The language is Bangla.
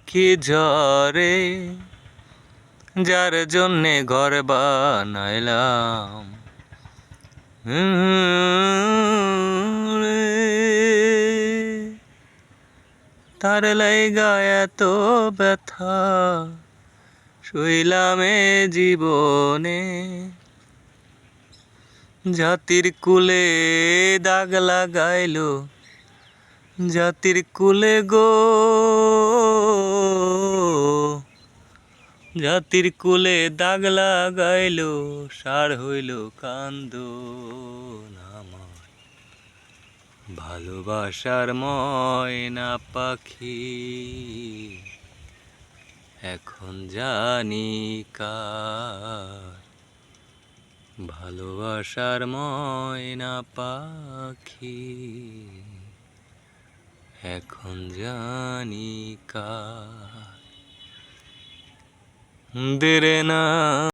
কি ঝরে যার জন্যে ঘর বানাইলাম তার লাইগা এত ব্যথা সইলাম এ জীবনে জাতির কুলে দাগ লাগাইলো জাতির কুলে গো জাতির কুলে দাগ লাগাইলো সার হইল কান্দন আমার ভালোবাসার ময়না পাখি এখন জানি কার ভালোবাসার ময়না পাখি এখন জানি কার দেরে না